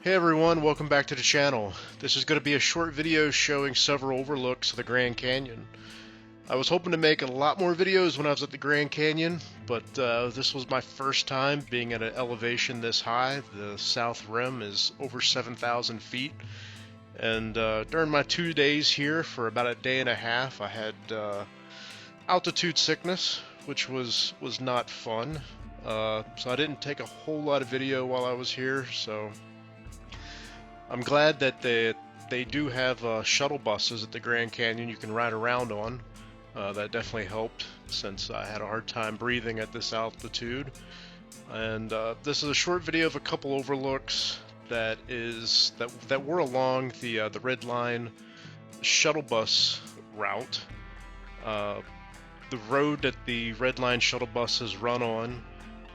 Hey everyone, welcome back to the channel. This is going to be a short video showing several overlooks of the Grand Canyon. I was hoping to make a lot more videos when I was at the Grand Canyon, but this was my first time being at an elevation this high. The south rim is over 7,000 feet, and during my 2 days here for about a day and a half, I had altitude sickness, which was not fun. So I didn't take a whole lot of video while I was here, so I'm glad that they do have shuttle buses at the Grand Canyon you can ride around on. That definitely helped since I had a hard time breathing at this altitude. And this is a short video of a couple overlooks that were along the Red Line shuttle bus route. The road that the Red Line shuttle buses run on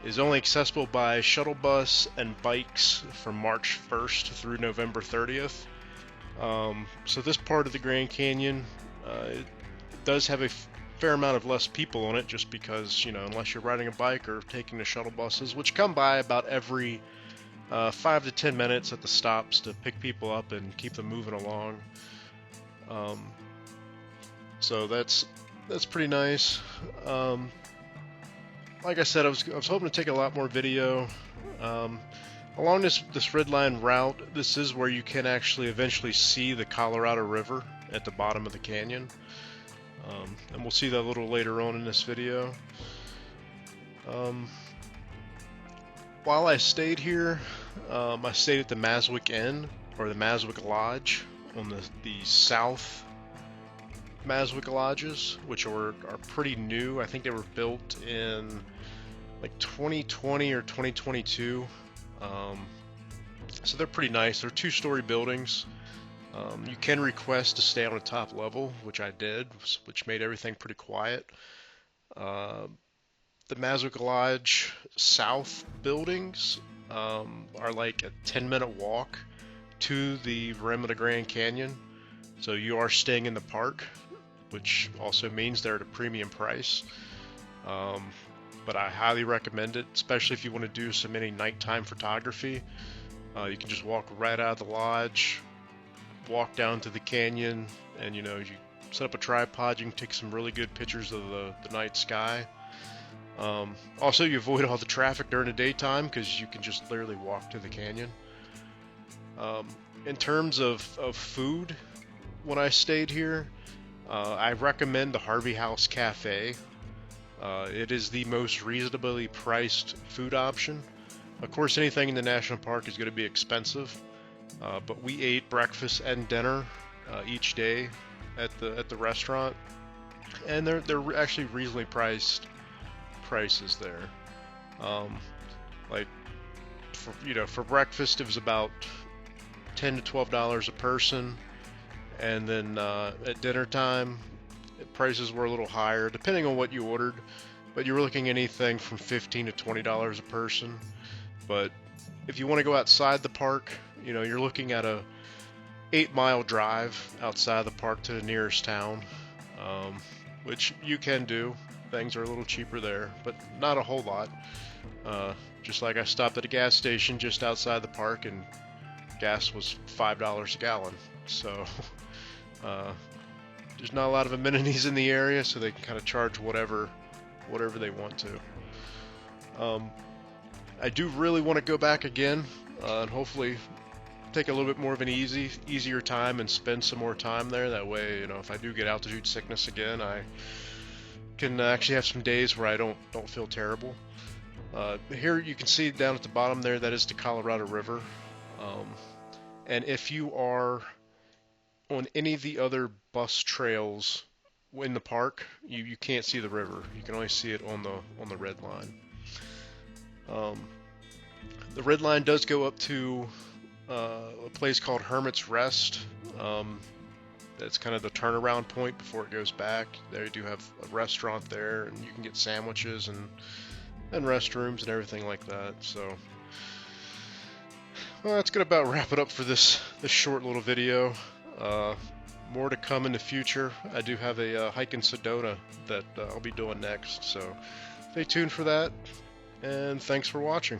is only accessible by shuttle bus and bikes from March 1st through November 30th. So this part of the Grand Canyon, it does have a fair amount of less people on it, just because, you know, unless you're riding a bike or taking the shuttle buses, which come by about every 5 to 10 minutes at the stops to pick people up and keep them moving along. So that's pretty nice. Like I said, I was hoping to take a lot more video. Along this Red Line route, this is where you can actually eventually see the Colorado River at the bottom of the canyon. And we'll see that a little later on in this video. While I stayed here, I stayed at the Maswick Inn, or the Maswick Lodge, on the south Maswick Lodges, which are pretty new. I think they were built in like 2020 or 2022. So they're pretty nice. They're 2-story buildings. You can request to stay on the top level, which I did, which made everything pretty quiet. The Maswick Lodge South buildings are like a 10-minute walk to the rim of the Grand Canyon. So you are staying in the park, which also means they're at a premium price. But I highly recommend it, especially if you want to do any nighttime photography. You can just walk right out of the lodge, walk down to the canyon, and you set up a tripod. You can take some really good pictures of the night sky. Also, you avoid all the traffic during the daytime because you can just literally walk to the canyon. In terms of food, when I stayed here, I recommend the Harvey House Cafe. It is the most reasonably priced food option. Of course, anything in the national park is going to be expensive, but we ate breakfast and dinner each day at the restaurant, and they're actually reasonably priced prices there. Like for breakfast, it was about $10 to $12 a person. And then at dinner time, prices were a little higher, depending on what you ordered. But you were looking anything from $15 to $20 a person. But if you want to go outside the park, you're looking at a 8-mile drive outside the park to the nearest town, which you can do. Things are a little cheaper there, but not a whole lot. Just like I stopped at a gas station just outside the park, and gas was $5 a gallon. So there's not a lot of amenities in the area, so they can kind of charge whatever they want to. I do really want to go back again, and hopefully take a little bit more of an easier time and spend some more time there. That way, if I do get altitude sickness again, I can actually have some days where I don't feel terrible. Here you can see down at the bottom there, that is the Colorado River. And if you are on any of the other bus trails in the park, you can't see the river. You can only see it on the Red Line. The Red Line does go up to a place called Hermit's Rest. That's kind of the turnaround point before it goes back. They do have a restaurant there, and you can get sandwiches and restrooms and everything like that. So, well, that's gonna about wrap it up for this short little video. More to come in the future. I do have a hike in Sedona that I'll be doing next, so stay tuned for that, and thanks for watching.